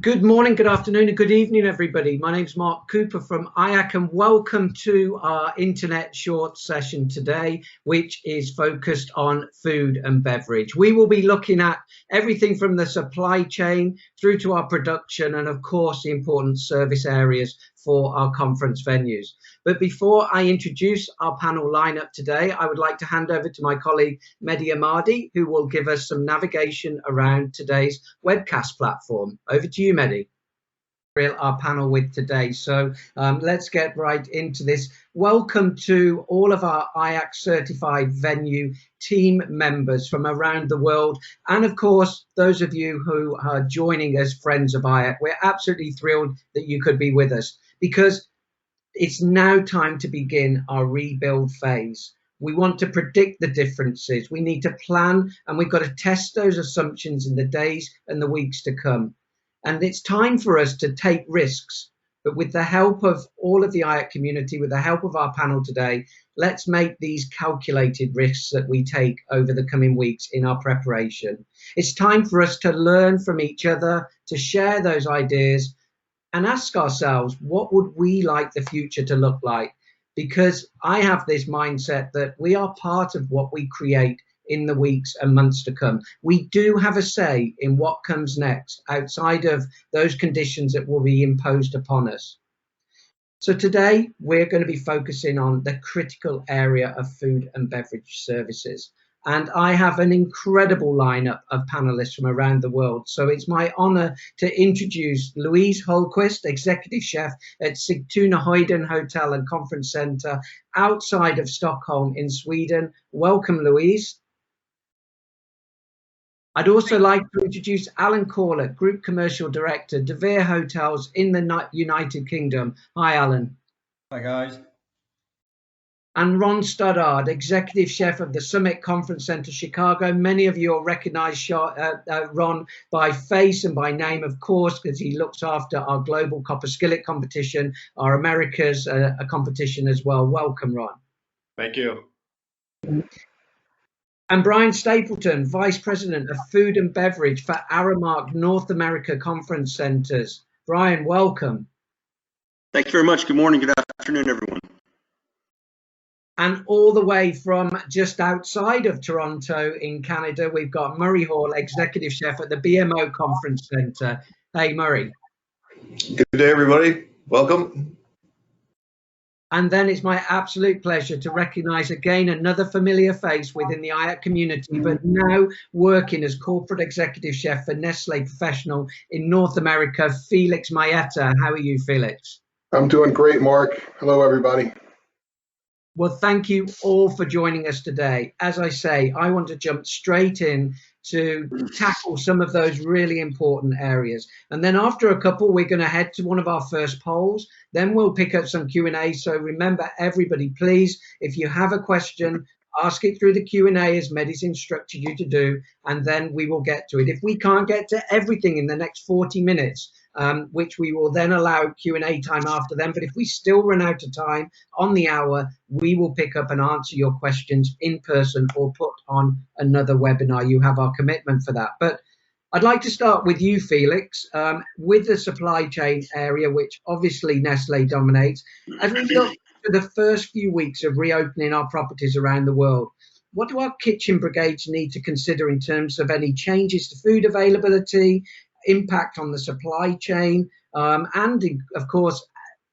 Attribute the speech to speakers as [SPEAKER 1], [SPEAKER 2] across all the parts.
[SPEAKER 1] Good morning, good afternoon, and good evening, everybody. My name's Mark Cooper from IACC, and welcome to our internet short session today, which is focused on food and beverage. We will be looking at everything from the supply chain through to our production and, of course, the important service areas for our conference venues. But before I introduce our panel lineup today, I would like to hand over to my colleague Mehdi Amadi, who will give us some navigation around today's webcast platform. Over to you, Mehdi. Our panel with today. So let's get right into this. Welcome to all of our IACC certified venue team members from around the world, and of course those of you who are joining as friends of IACC. We're absolutely thrilled that you could be with us, because it's now time to begin our rebuild phase. We want to predict the differences. We need to plan, and we've got to test those assumptions in the days and the weeks to come. And it's time for us to take risks. But with the help of all of the IACC community, with the help of our panel today, let's make these calculated risks that we take over the coming weeks in our preparation. It's time for us to learn from each other, to share those ideas, and ask ourselves, what would we like the future to look like? Because I have this mindset that we are part of what we create in the weeks and months to come. We do have a say in what comes next, outside of those conditions that will be imposed upon us. So today we're going to be focusing on the critical area of food and beverage services. And I have an incredible lineup of panelists from around the world. So it's my honor to introduce Louise Hallquist, Executive Chef at Sigtunahojden Hotel and Conference Center outside of Stockholm in Sweden. Welcome, Louise. I'd also like to introduce Alan Corlett, Group Commercial Director, Vere Hotels in the United Kingdom. Hi, Alan.
[SPEAKER 2] Hi, guys.
[SPEAKER 1] And Ron Stoddard, Executive Chef of the Summit Conference Center, Chicago. Many of you will recognize Ron by face and by name, of course, because he looks after our global Copper Skillet competition, our Americas a competition as well. Welcome, Ron.
[SPEAKER 3] Thank you.
[SPEAKER 1] And Brian Stapleton, Vice President of Food and Beverage for Aramark North America Conference Centers. Brian, welcome.
[SPEAKER 4] Thank you very much. Good morning, good afternoon, everyone.
[SPEAKER 1] And all the way from just outside of Toronto in Canada, we've got Murray Hall, Executive Chef at the BMO Conference Center. Hey, Murray.
[SPEAKER 3] Good day, everybody. Welcome.
[SPEAKER 1] And then it's my absolute pleasure to recognize again another familiar face within the IACC community, but now working as Corporate Executive Chef for Nestle Professional in North America, Felix Maietta. How are you, Felix?
[SPEAKER 5] I'm doing great, Mark. Hello, everybody.
[SPEAKER 1] Well, thank you all for joining us today. As I say, I want to jump straight in to tackle some of those really important areas. And then after a couple, we're going to head to one of our first polls. Then we'll pick up some Q&A. So remember, everybody, please, if you have a question, ask it through the Q&A as Mehdi's instructed you to do, and then we will get to it. If we can't get to everything in the next 40 minutes, which we will then allow Q&A time after them, but if we still run out of time on the hour, we will pick up and answer your questions in person or put on another webinar. You have our commitment for that. But I'd like to start with you, Felix, with the supply chain area, which obviously Nestle dominates. As we look to the first few weeks of reopening our properties around the world, what do our kitchen brigades need to consider in terms of any changes to food availability, impact on the supply chain, and of course,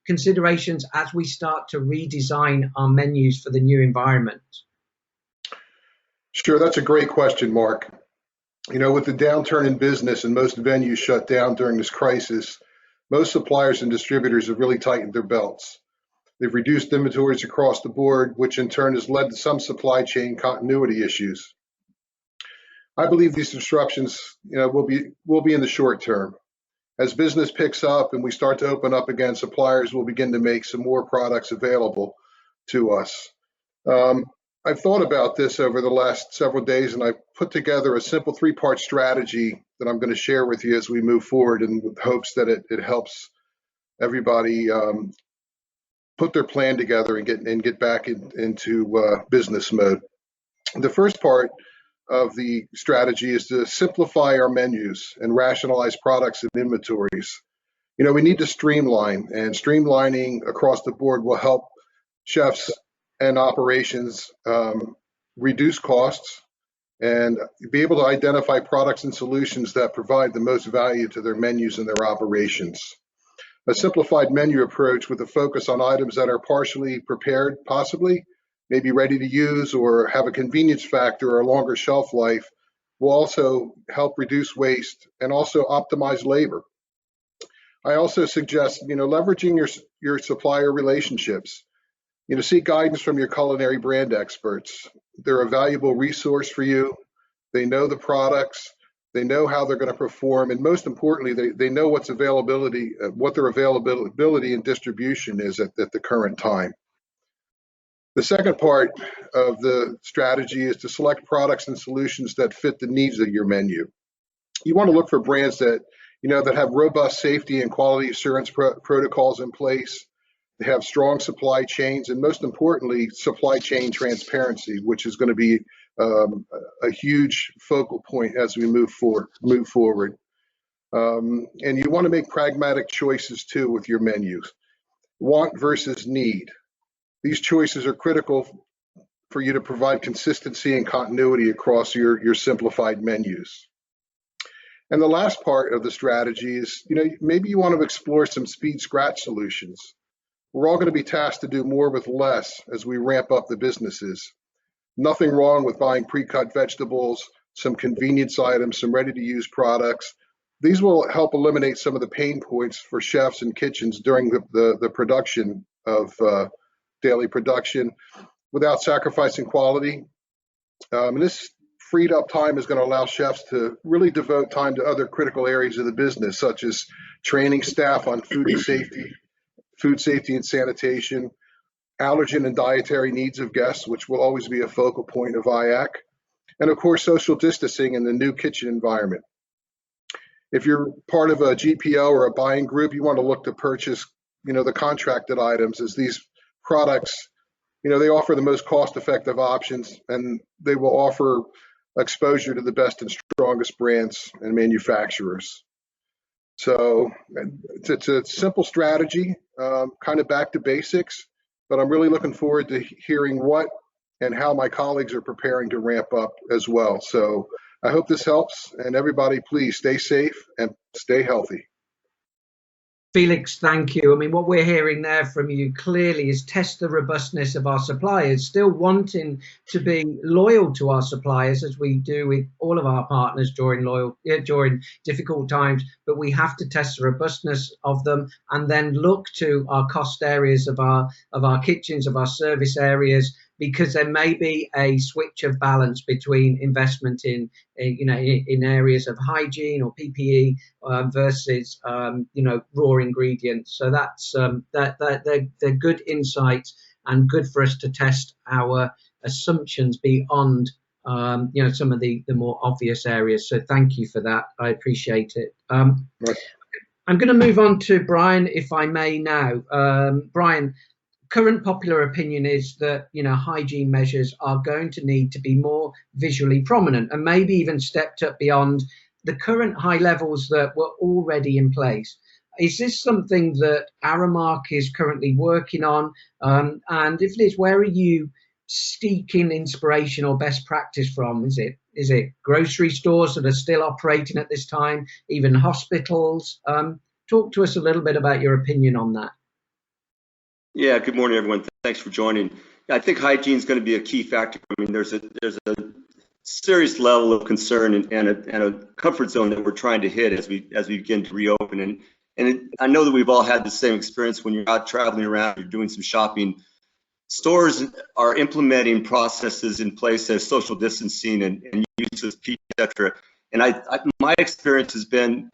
[SPEAKER 1] considerations as we start to redesign our menus for the new environment?
[SPEAKER 5] Sure, that's a great question, Mark. You know, with the downturn in business and most venues shut down during this crisis, most suppliers and distributors have really tightened their belts. They've reduced inventories across the board, which in turn has led to some supply chain continuity issues. I believe these disruptions, will be in the short term. As business picks up and we start to open up again, suppliers will begin to make some more products available to us. I've thought about this over the last several days, and I've put together a simple three-part strategy that I'm going to share with you as we move forward, and with hopes that it helps everybody put their plan together and get back into business mode. The first part of the strategy is to simplify our menus and rationalize products and inventories. We need to streamline, and streamlining across the board will help chefs and operations reduce costs and be able to identify products and solutions that provide the most value to their menus and their operations. A simplified menu approach with a focus on items that are partially prepared, possibly, maybe ready to use, or have a convenience factor or a longer shelf life, will also help reduce waste and also optimize labor. I also suggest, leveraging your supplier relationships. Seek guidance from your culinary brand experts. They're a valuable resource for you. They know the products, they know how they're going to perform, and most importantly, they know what their availability and distribution is at the current time. The second part of the strategy is to select products and solutions that fit the needs of your menu. You want to look for brands that have robust safety and quality assurance protocols in place. They have strong supply chains, and most importantly, supply chain transparency, which is going to be a huge focal point as we move forward. And you want to make pragmatic choices too with your menus. Want versus need. These choices are critical for you to provide consistency and continuity across your simplified menus. And the last part of the strategy is, maybe you want to explore some speed scratch solutions. We're all going to be tasked to do more with less as we ramp up the businesses. Nothing wrong with buying pre-cut vegetables, some convenience items, some ready-to-use products. These will help eliminate some of the pain points for chefs and kitchens during the production of daily production without sacrificing quality. And this freed up time is going to allow chefs to really devote time to other critical areas of the business, such as training staff on food safety and sanitation, allergen and dietary needs of guests, which will always be a focal point of IACC, and of course, social distancing in the new kitchen environment. If you're part of a GPO or a buying group, you want to look to purchase, the contracted items, as these products, they offer the most cost-effective options, and they will offer exposure to the best and strongest brands and manufacturers. So it's a simple strategy, kind of back to basics, but I'm really looking forward to hearing what and how my colleagues are preparing to ramp up as well. So I hope this helps, and everybody, please stay safe and stay healthy.
[SPEAKER 1] Felix, thank you. I mean, what we're hearing there from you clearly is test the robustness of our suppliers, still wanting to be loyal to our suppliers, as we do with all of our partners during difficult times, but we have to test the robustness of them and then look to our cost areas of our kitchens, of our service areas, because there may be a switch of balance between investment in areas of hygiene or PPE versus raw ingredients. So that's they're good insights and good for us to test our assumptions beyond some of the more obvious areas. So thank you for that. I appreciate it.
[SPEAKER 5] Right.
[SPEAKER 1] I'm going to move on to Brian, if I may now. Brian, current popular opinion is that hygiene measures are going to need to be more visually prominent and maybe even stepped up beyond the current high levels that were already in place. Is this something that Aramark is currently working on? And if it is, where are you seeking inspiration or best practice from? Is it grocery stores that are still operating at this time, even hospitals? Talk to us a little bit about your opinion on that.
[SPEAKER 4] Yeah, good morning, everyone. Thanks for joining. I think hygiene is going to be a key factor. I mean, there's a serious level of concern and a comfort zone that we're trying to hit as we begin to reopen. I know that we've all had the same experience when you're out traveling around, you're doing some shopping. Stores are implementing processes in place as social distancing and use of PPE, et cetera. And my experience has been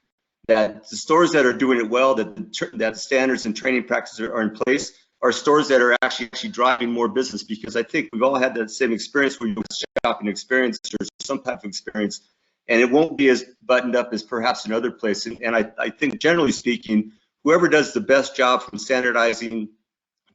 [SPEAKER 4] that the stores that are doing it well, that standards and training practices are in place, are stores that are actually driving more business, because I think we've all had that same experience where you have a shopping experience or some type of experience, and it won't be as buttoned up as perhaps in other places. And I think generally speaking, whoever does the best job from standardizing,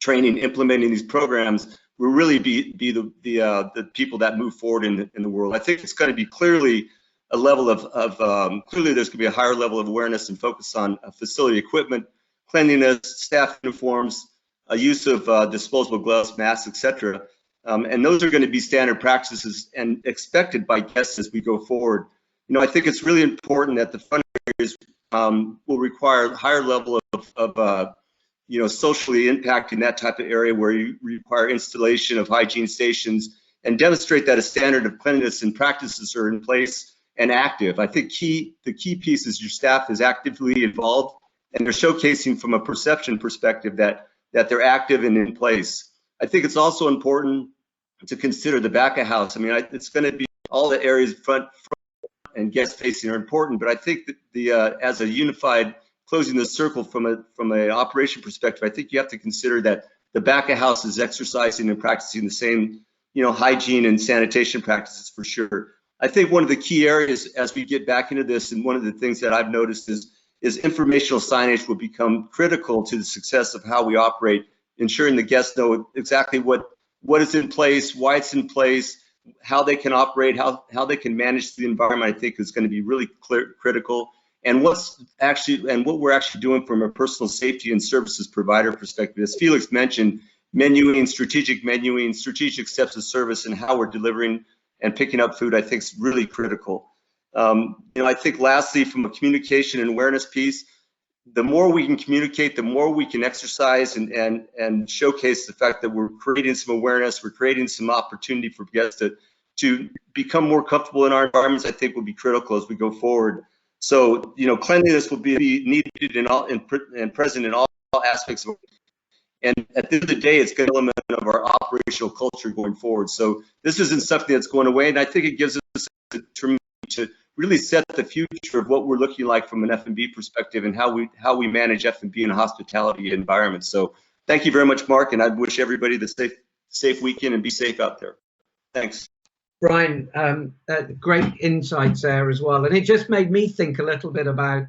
[SPEAKER 4] training, implementing these programs will really be the people that move forward in the world. I think it's going to be clearly a level of clearly there's going to be a higher level of awareness and focus on facility equipment, cleanliness, staff uniforms, use of disposable gloves, masks, etc. And those are going to be standard practices and expected by guests as we go forward. You know, I think it's really important that the front areas will require a higher level of you know, socially impacting that type of area where you require installation of hygiene stations and demonstrate that a standard of cleanliness and practices are in place and active. I think the key piece is your staff is actively involved and they're showcasing from a perception perspective that they're active and in place. I think it's also important to consider the back of house. I mean, it's going to be all the areas front and guest facing are important, but I think that as a unified closing the circle from a operation perspective, I think you have to consider that the back of house is exercising and practicing the same, you know, hygiene and sanitation practices for sure. I think one of the key areas as we get back into this, and one of the things that I've noticed is informational signage will become critical to the success of how we operate, ensuring the guests know exactly what is in place, why it's in place, how they can operate, how they can manage the environment. I think is going to be really critical. And what we're actually doing from a personal safety and services provider perspective, as Felix mentioned, strategic steps of service, and how we're delivering and picking up food, I think is really critical. You know, I think lastly, from a communication and awareness piece, the more we can communicate, the more we can exercise and showcase the fact that we're creating some awareness, we're creating some opportunity for guests to become more comfortable in our environments, I think will be critical as we go forward. So, you know, cleanliness will be needed and present in all aspects of it. And at the end of the day, it's going to be an element of our operational culture going forward. So this isn't something that's going away, and I think it gives us a tremendous to really set the future of what we're looking like from an F&B perspective and how we manage F&B in a hospitality environment. So thank you very much, Mark, and I wish everybody the safe weekend and be safe out there. Thanks.
[SPEAKER 1] Brian, great insights there as well. And it just made me think a little bit about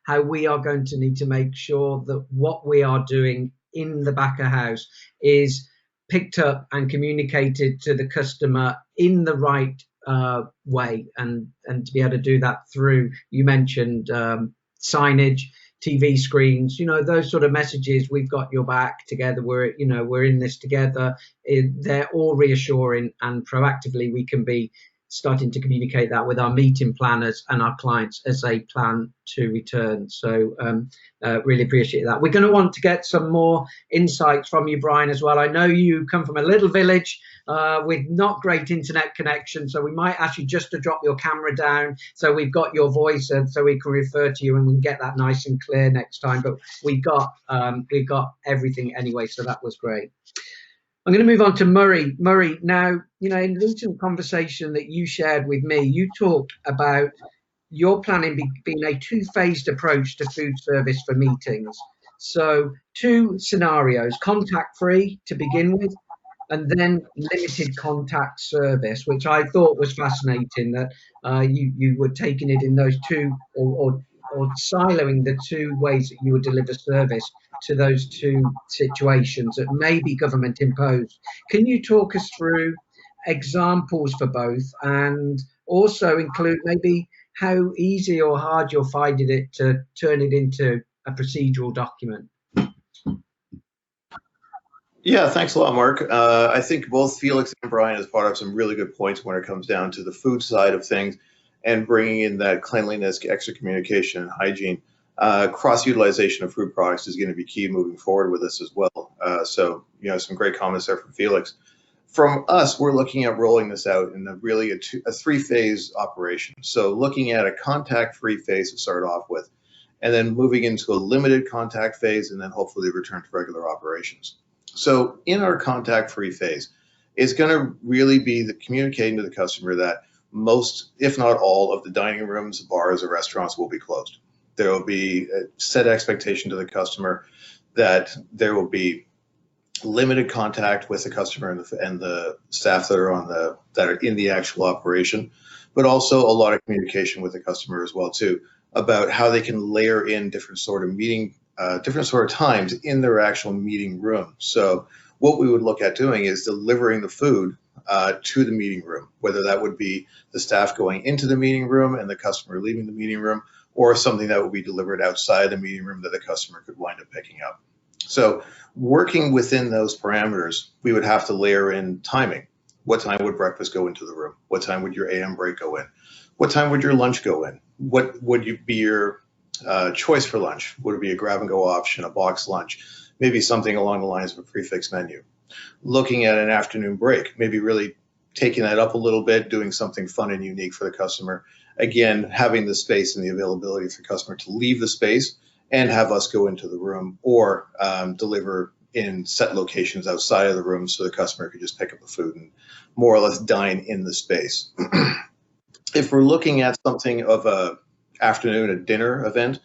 [SPEAKER 1] how we are going to need to make sure that what we are doing in the back of house is picked up and communicated to the customer in the right way, and to be able to do that through, you mentioned signage, TV screens, you know, those sort of messages. We've got your back together. We're in this together. They're all reassuring, and proactively we can be starting to communicate that with our meeting planners and our clients as they plan to return. So really appreciate that. We're going to want to get some more insights from you, Brian, as well. I know you come from a little village with not great internet connection, so we might ask you just to drop your camera down so we've got your voice and so we can refer to you and we can get that nice and clear next time. But we got everything anyway, so that was great. I'm going to move on to Murray. Murray, now, you know, in the recent conversation that you shared with me, you talked about your planning being a two-phased approach to food service for meetings. So 2 scenarios, contact-free to begin with, and then limited contact service, which I thought was fascinating that you were taking it in those two, or siloing the 2 ways that you would deliver service to those 2 situations that may be government imposed. Can you talk us through examples for both, and also include maybe how easy or hard you're finding it to turn it into a procedural document?
[SPEAKER 3] Yeah, thanks a lot, Mark. I think both Felix and Brian has brought up some really good points when it comes down to the food side of things and bringing in that cleanliness, extra communication, and hygiene. Cross-utilization of food products is going to be key moving forward with this as well. So, you know, some great comments there from Felix. From us, we're looking at rolling this out in a 3-phase operation. So looking at a contact-free phase to start off with, and then moving into a limited contact phase, and then hopefully return to regular operations. So in our contact-free phase, it's going to really be communicating to the customer that most, if not all, of the dining rooms, bars, or restaurants will be closed. There will be a set expectation to the customer that there will be limited contact with the customer and the staff that are in the actual operation, but also a lot of communication with the customer as well too, about how they can layer in different sort of times in their actual meeting room. So what we would look at doing is delivering the food to the meeting room, whether that would be the staff going into the meeting room and the customer leaving the meeting room, or something that would be delivered outside the meeting room that the customer could wind up picking up. So working within those parameters, we would have to layer in timing. What time would breakfast go into the room? What time would your AM break go in? What time would your lunch go in? What would be your choice for lunch? Would it be a grab and go option, a box lunch, maybe something along the lines of a prefix menu? Looking at an afternoon break, maybe really taking that up a little bit, doing something fun and unique for the customer. Again, having the space and the availability for the customer to leave the space and have us go into the room, or deliver in set locations outside of the room so the customer could just pick up the food and more or less dine in the space. If we're looking at something of a afternoon, a dinner event,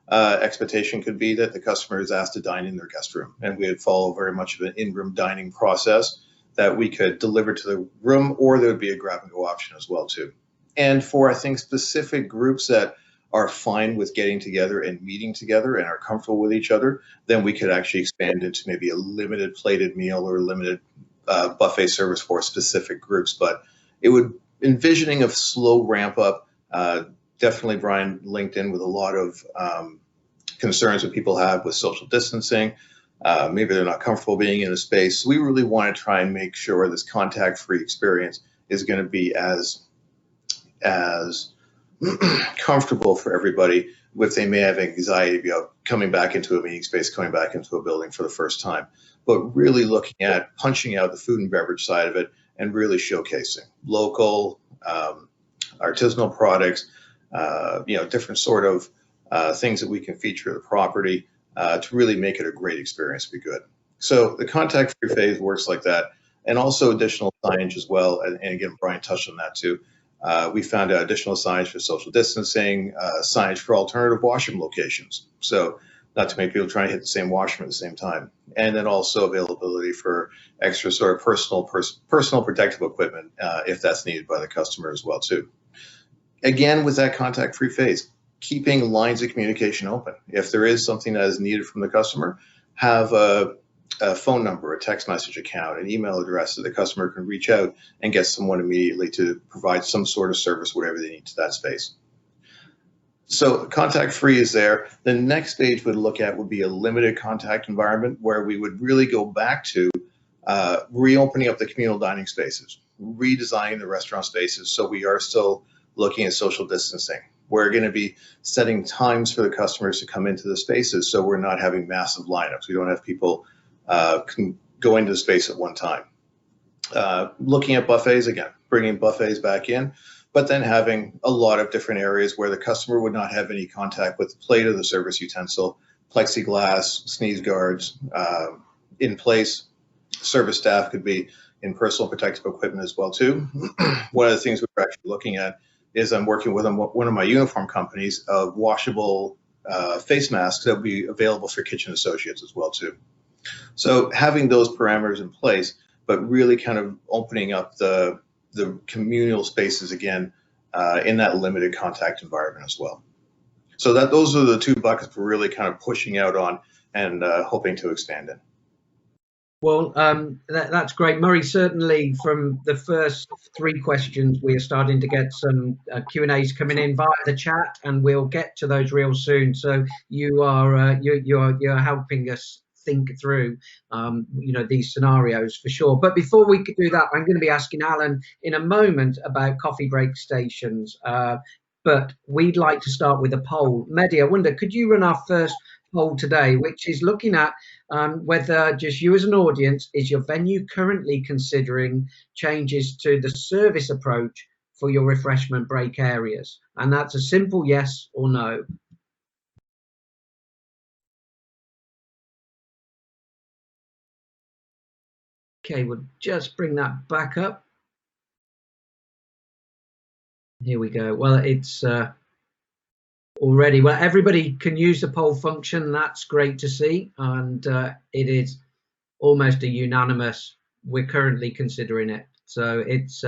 [SPEAKER 3] expectation could be that the customer is asked to dine in their guest room, and we would follow very much of an in-room dining process that we could deliver to the room, or there would be a grab and go option as well too. And for, I think, specific groups that are fine with getting together and meeting together and are comfortable with each other, then we could actually expand into maybe a limited plated meal or limited buffet service for specific groups. But it would, envisioning a slow ramp up, definitely Brian linked in with a lot of concerns that people have with social distancing. Maybe they're not comfortable being in a space. So we really want to try and make sure this contact-free experience is going to be as comfortable for everybody, if they may have anxiety about coming back into a meeting space, coming back into a building for the first time. But really looking at punching out the food and beverage side of it and really showcasing local, artisanal products, different sort of things that we can feature the property to really make it a great experience, be good. So the contact-free phase works like that, and also additional signage as well. And again, Brian touched on that too. We found out additional signage for social distancing, signage for alternative washroom locations. So not to make people try to hit the same washroom at the same time. And then also availability for extra sort of personal protective equipment if that's needed by the customer as well too. Again, with that contact-free phase, keeping lines of communication open. If there is something that is needed from the customer, have a phone number, a text message account, an email address that the customer can reach out and get someone immediately to provide some sort of service, whatever they need to that space. So contact-free is there. The next stage we'd look at would be a limited contact environment, where we would really go back to reopening up the communal dining spaces, redesigning the restaurant spaces so we are still looking at social distancing. We're going to be setting times for the customers to come into the spaces so we're not having massive lineups. We don't have people can go into the space at one time. Looking at buffets again, bringing buffets back in, but then having a lot of different areas where the customer would not have any contact with the plate or the service utensil, plexiglass, sneeze guards in place. Service staff could be in personal protective equipment as well too. One of the things we're actually looking at is I'm working with one of my uniform companies of washable face masks that will be available for kitchen associates as well too. So having those parameters in place, but really kind of opening up the communal spaces again in that limited contact environment as well. So those are the two buckets we're really kind of pushing out on and hoping to expand in.
[SPEAKER 1] Well, that's great, Murray. Certainly, from the first three questions, we are starting to get some Q&As coming in via the chat, and we'll get to those real soon. So you are you're helping us think through these scenarios for sure. But before we could do that, I'm going to be asking Alan in a moment about coffee break stations. But we'd like to start with a poll. Mehdi, I wonder, could you run our first poll today, which is looking at whether, just you as an audience, is your venue currently considering changes to the service approach for your refreshment break areas? And that's a simple yes or no. Okay, we'll just bring that back up. Here we go. Well, it's already, well, everybody can use the poll function. That's great to see. And it is almost a unanimous, we're currently considering it. So it's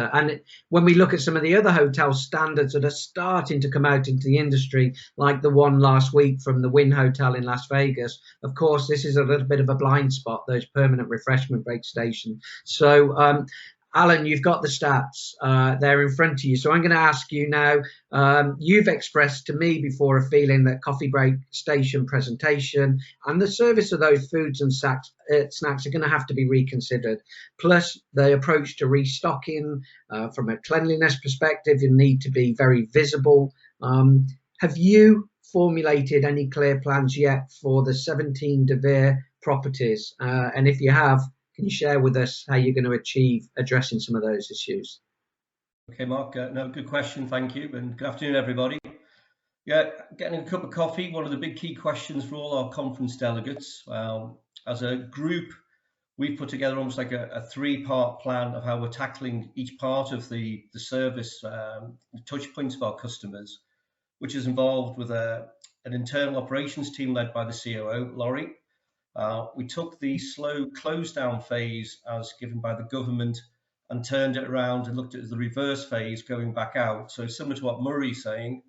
[SPEAKER 1] when we look at some of the other hotel standards that are starting to come out into the industry, like the one last week from the Wynn Hotel in Las Vegas, of course, this is a little bit of a blind spot, those permanent refreshment break stations. So Alan, you've got the stats there in front of you. So I'm going to ask you now, you've expressed to me before a feeling that coffee break station presentation and the service of those foods and snacks are going to have to be reconsidered. Plus, the approach to restocking from a cleanliness perspective, you need to be very visible. Have you formulated any clear plans yet for the 17 Vere properties? And if you have, can you share with us how you're going to achieve addressing some of those issues?
[SPEAKER 2] Okay, Mark, no, good question, thank you, and good afternoon, everybody. Yeah, getting a cup of coffee, one of the big key questions for all our conference delegates. As a group, we've put together almost like a three-part plan of how we're tackling each part of the service, the touch points of our customers, which is involved with an internal operations team led by the COO, Laurie. We took the slow close down phase as given by the government and turned it around and looked at the reverse phase going back out. So similar to what Murray's saying,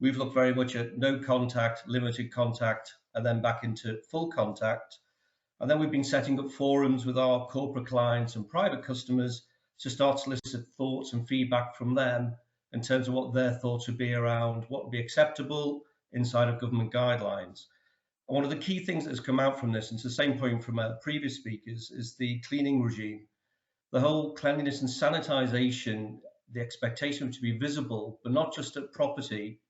[SPEAKER 2] we've looked very much at no contact, limited contact, and then back into full contact. And then we've been setting up forums with our corporate clients and private customers to start to solicit thoughts and feedback from them in terms of what their thoughts would be around what would be acceptable inside of government guidelines. One of the key things that has come out from this, and it's the same point from previous speakers, is the cleaning regime. The whole cleanliness and sanitization, the expectation to be visible, but not just at property.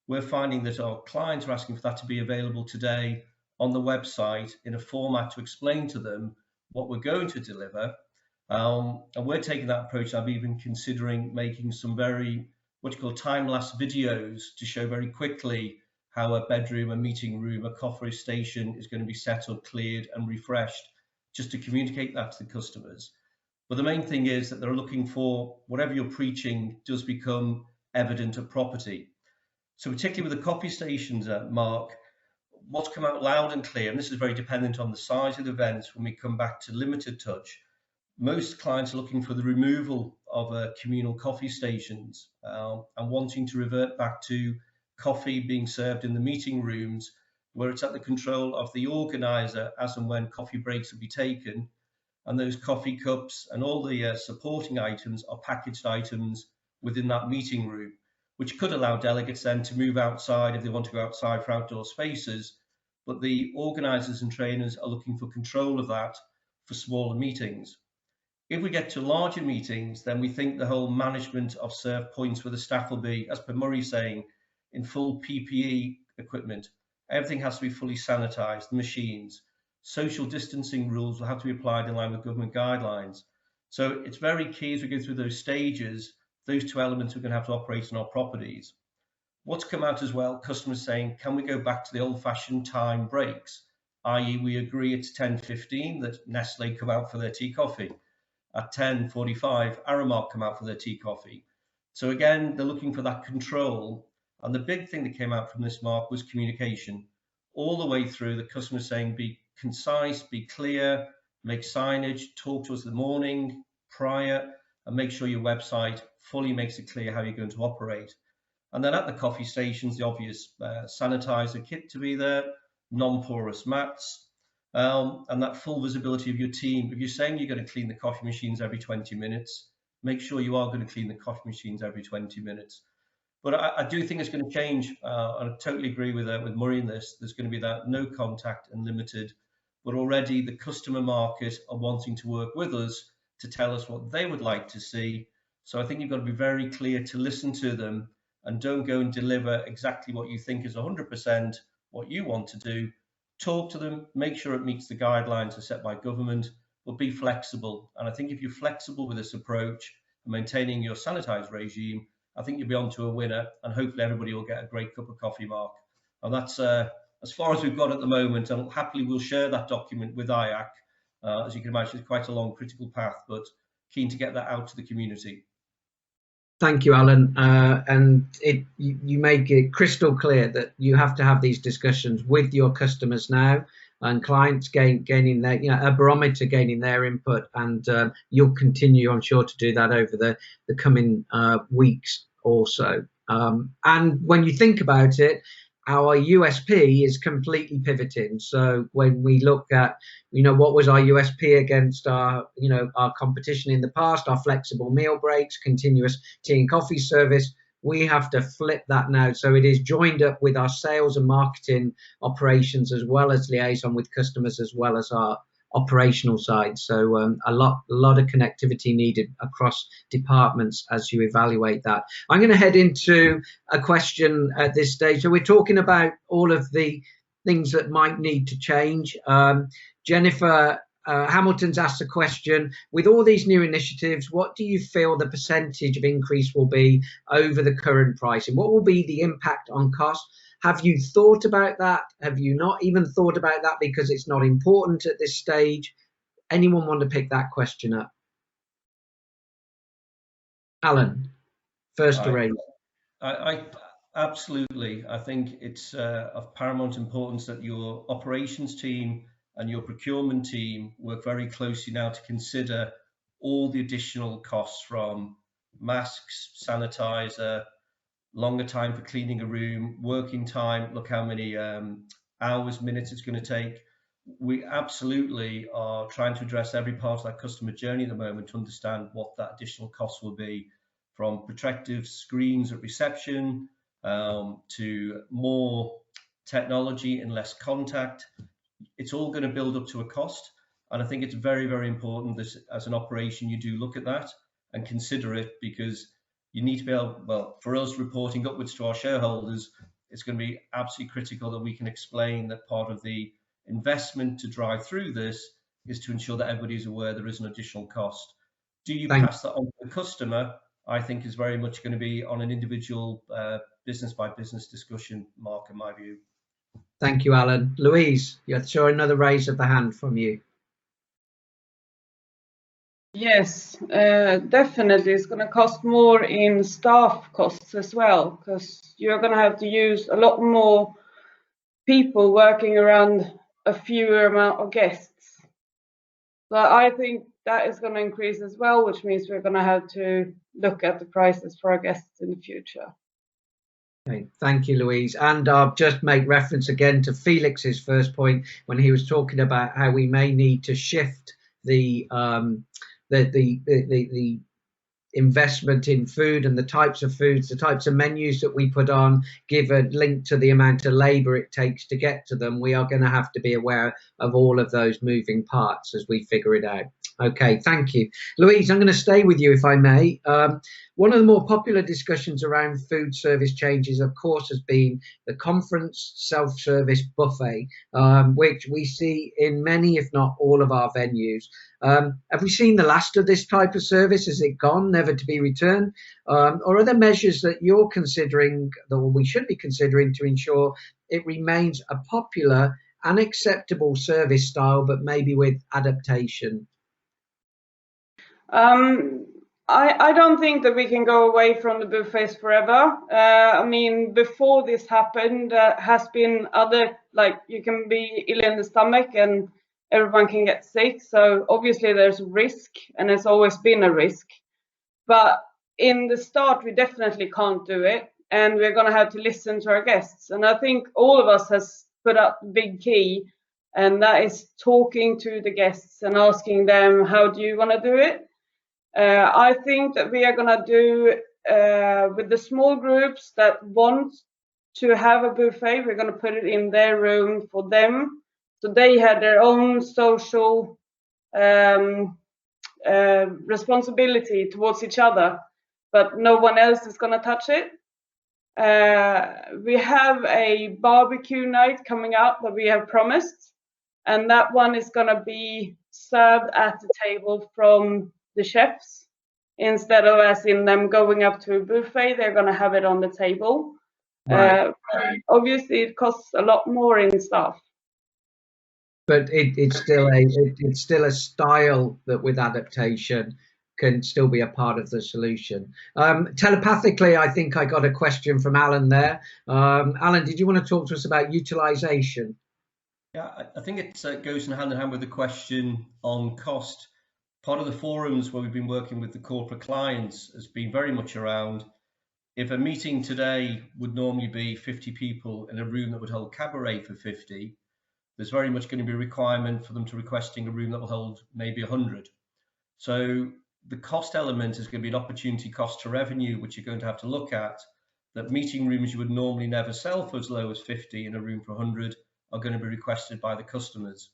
[SPEAKER 2] We're finding that our clients are asking for that to be available today on the website in a format to explain to them what we're going to deliver. And we're taking that approach. I'm even considering making some very, what you call time-lapse videos to show very quickly how a bedroom, a meeting room, a coffee station is going to be set up, cleared and refreshed, just to communicate that to the customers. But the main thing is that they're looking for whatever you're preaching does become evident at property. So particularly with the coffee stations, Mark, what's come out loud and clear, and this is very dependent on the size of the events when we come back to limited touch, most clients are looking for the removal of communal coffee stations and wanting to revert back to coffee being served in the meeting rooms where it's at the control of the organizer as and when coffee breaks will be taken, and those coffee cups and all the supporting items are packaged items within that meeting room, which could allow delegates then to move outside if they want to go outside for outdoor spaces. But the organizers and trainers are looking for control of that for smaller meetings. If we get to larger meetings, then we think the whole management of serve points where the staff will be, as per Murray saying, in full PPE equipment. Everything has to be fully sanitized, the machines. Social distancing rules will have to be applied in line with government guidelines. So it's very key as we go through those stages, those two elements we're going to have to operate on our properties. What's come out as well, customers saying, can we go back to the old-fashioned time breaks? I.e. we agree it's 10:15 that Nestle come out for their tea coffee. At 10:45, Aramark come out for their tea coffee. So again, they're looking for that control. And the big thing that came out from this, Mark, was communication. All the way through, the customer saying, be concise, be clear, make signage, talk to us in the morning, prior, and make sure your website fully makes it clear how you're going to operate. And then at the coffee stations, the obvious sanitizer kit to be there, non-porous mats, and that full visibility of your team. If you're saying you're going to clean the coffee machines every 20 minutes, make sure you are going to clean the coffee machines every 20 minutes. But I do think it's going to change. I totally agree with Murray in this. There's going to be that no contact and limited, but already the customer market are wanting to work with us to tell us what they would like to see. So I think you've got to be very clear to listen to them and don't go and deliver exactly what you think is 100% what you want to do. Talk to them, make sure it meets the guidelines are set by government, but be flexible. And I think if you're flexible with this approach and maintaining your sanitized regime, I think you'll be on to a winner, and hopefully everybody will get a great cup of coffee, Mark. And that's as far as we've got at the moment, and happily we'll share that document with IACC. As you can imagine, it's quite a long, critical path, but keen to get that out to the community.
[SPEAKER 1] Thank you, Alan. And you make it crystal clear that you have to have these discussions with your customers now. and clients gaining their, a barometer, gaining their input, and you'll continue, I'm sure, to do that over the coming weeks or so. And when you think about it, our USP is completely pivoting. So when we look at, what was our USP against our competition in the past, our flexible meal breaks, continuous tea and coffee service, we have to flip that now. So it is joined up with our sales and marketing operations, as well as liaison with customers, as well as our operational side. So a lot of connectivity needed across departments as you evaluate that. I'm going to head into a question at this stage. So we're talking about all of the things that might need to change. Jennifer Hamilton's asked a question: with all these new initiatives, what do you feel the percentage of increase will be over the current pricing? What will be the impact on cost? Have you thought about that? Have you not even thought about that because it's not important at this stage? Anyone want to pick that question up? Alan, first to raise.
[SPEAKER 2] I absolutely. I think it's of paramount importance that your operations team and your procurement team work very closely now to consider all the additional costs, from masks, sanitizer, longer time for cleaning a room, working time, look how many hours, minutes it's going to take. We absolutely are trying to address every part of that customer journey at the moment to understand what that additional cost will be, from protective screens at reception to more technology and less contact. It's all going to build up to a cost. And I think it's very, very important that as an operation, you do look at that and consider it, because you need to be able, well, for us reporting upwards to our shareholders, it's going to be absolutely critical that we can explain that part of the investment to drive through this is to ensure that everybody is aware there is an additional cost. Do you pass that on to the customer? I think is very much going to be on an individual business by business discussion, Mark, in my view.
[SPEAKER 1] Thank you, Alan. Louise, you saw another raise of the hand from you.
[SPEAKER 6] Yes, definitely. It's going to cost more in staff costs as well, because you're going to have to use a lot more people working around a fewer amount of guests. But I think that is going to increase as well, which means we're going to have to look at the prices for our guests in the future.
[SPEAKER 1] Okay, thank you, Louise. And I'll just make reference again to Felix's first point when he was talking about how we may need to shift the investment in food and the types of foods, the types of menus that we put on, give a link to the amount of labour it takes to get to them. We are going to have to be aware of all of those moving parts as we figure it out. Okay, thank you. Louise, I'm going to stay with you if I may. One of the more popular discussions around food service changes, of course, has been the conference self-service buffet, which we see in many, if not all, of our venues. Have we seen the last of this type of service? Is it gone, never to be returned? Or are there measures that you're considering, or we should be considering, to ensure it remains a popular and acceptable service style, but maybe with adaptation?
[SPEAKER 6] I don't think that we can go away from the buffets forever. I mean, before this happened, there has been other, like, you can be ill in the stomach and everyone can get sick. So obviously there's risk, and there's always been a risk. But in the start, we definitely can't do it, and we're going to have to listen to our guests. And I think all of us has put up the big key, and that is talking to the guests and asking them, how do you want to do it? I think that we are going to do with the small groups that want to have a buffet, we're going to put it in their room for them. So they have their own social responsibility towards each other, but no one else is going to touch it. We have a barbecue night coming up that we have promised, and that one is going to be served at the table from the chefs. Instead of as in them going up to a buffet, they're going to have it on the table. Right. Obviously, it costs a lot more in staff.
[SPEAKER 1] But it's still a style that, with adaptation, can still be a part of the solution. Telepathically, I think I got a question from Alan there. Alan, did you want to talk to us about utilisation?
[SPEAKER 2] Yeah, I think it goes hand in hand with the question on cost. Part of the forums where we've been working with the corporate clients has been very much around, if a meeting today would normally be 50 people in a room that would hold cabaret for 50, there's very much going to be a requirement for them to requesting a room that will hold maybe 100. So the cost element is going to be an opportunity cost to revenue, which you're going to have to look at, that meeting rooms you would normally never sell for as low as 50 in a room for 100 are going to be requested by the customers.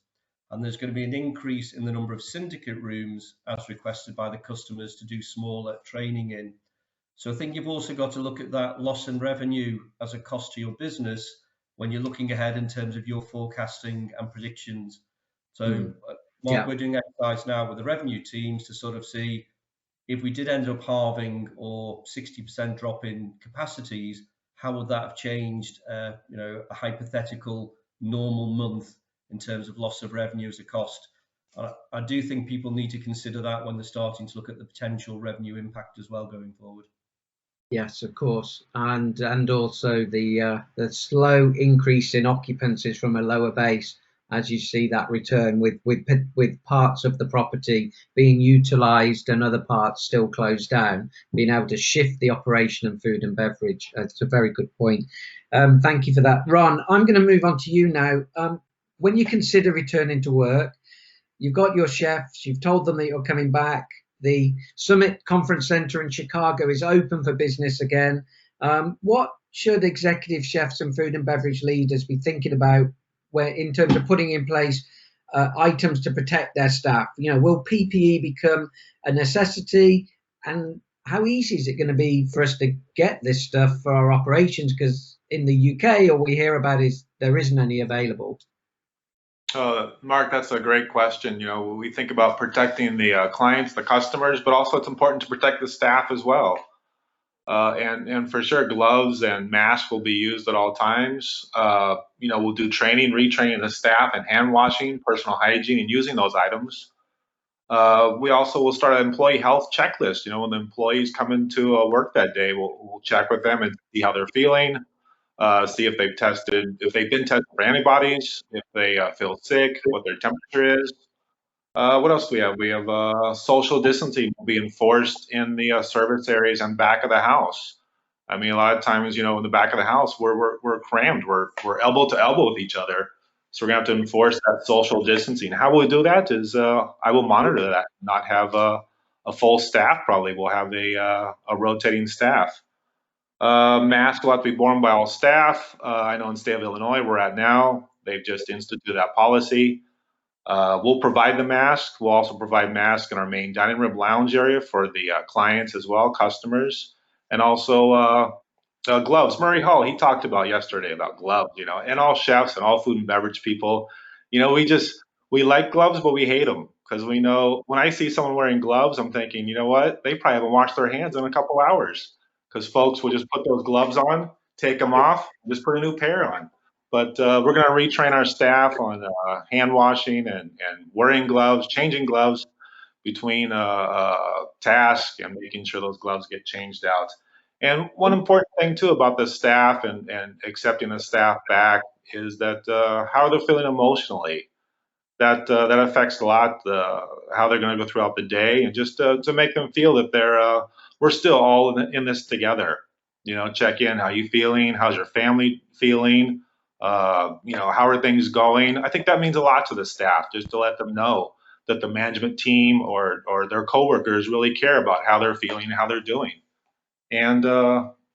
[SPEAKER 2] And there's going to be an increase in the number of syndicate rooms as requested by the customers to do smaller training in. So I think you've also got to look at that loss in revenue as a cost to your business when you're looking ahead in terms of your forecasting and predictions. So Mark, we're doing exercise now with the revenue teams to sort of see if we did end up halving or 60% drop in capacities, how would that have changed, a hypothetical normal month in terms of loss of revenue as a cost? I do think people need to consider that when they're starting to look at the potential revenue impact as well going forward.
[SPEAKER 1] Yes, of course, and also the slow increase in occupancies from a lower base, as you see that return with parts of the property being utilised and other parts still closed down, being able to shift the operation of food and beverage. It's a very good point. Thank you for that, Ron. I'm going to move on to you now. When you consider returning to work, you've got your chefs, you've told them that you're coming back. The Summit Conference Center in Chicago is open for business again. What should executive chefs and food and beverage leaders be thinking about in terms of putting in place items to protect their staff? Will PPE become a necessity? And how easy is it going to be for us to get this stuff for our operations? Because in the UK, all we hear about is there isn't any available.
[SPEAKER 7] Mark, that's a great question. We think about protecting the clients, the customers, but also it's important to protect the staff as well. And for sure, gloves and masks will be used at all times. We'll do training, retraining the staff and hand washing, personal hygiene, and using those items. We also will start an employee health checklist. When the employees come into work that day, we'll check with them and see how they're feeling. See if they've been tested for antibodies, if they feel sick, what their temperature is. What else do we have? We have social distancing will be enforced in the service areas and back of the house. I mean, a lot of times, in the back of the house, we're crammed. We're elbow to elbow with each other. So we're gonna have to enforce that social distancing. How will we do that? Is I will monitor that. Not have a full staff. Probably we'll have a rotating staff. Masks will have to be worn by all staff. I know in the state of Illinois, we're at now, they've just instituted that policy. We'll provide the mask. We'll also provide masks in our main dining room lounge area for the clients as well, customers, and also gloves. Murray Hall, he talked about yesterday about gloves, and all chefs and all food and beverage people, we like gloves, but we hate them because we know when I see someone wearing gloves, I'm thinking, you know what? They probably haven't washed their hands in a couple hours. Because folks will just put those gloves on, take them off, just put a new pair on. But we're going to retrain our staff on hand washing and wearing gloves, changing gloves between tasks and making sure those gloves get changed out. And one important thing too about the staff and accepting the staff back is that how they're feeling emotionally. That affects a lot how they're going to go throughout the day, and just to make them feel that we're still all in this together. Check in. How you feeling? How's your family feeling? How are things going? I think that means a lot to the staff, just to let them know that the management team or their coworkers really care about how they're feeling and how they're doing. And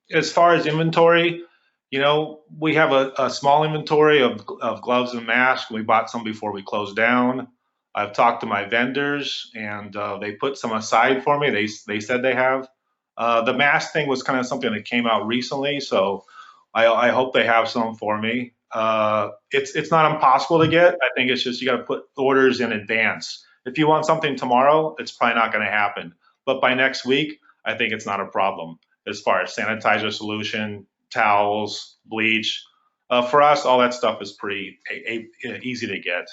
[SPEAKER 7] as far as inventory, we have a small inventory of gloves and masks. We bought some before we closed down. I've talked to my vendors, and they put some aside for me. They said they have. The mask thing was kind of something that came out recently, so I hope they have some for me. It's not impossible to get. I think it's just you got to put orders in advance. If you want something tomorrow, it's probably not going to happen. But by next week, I think it's not a problem as far as sanitizer solution, towels, bleach. For us, all that stuff is pretty easy to get.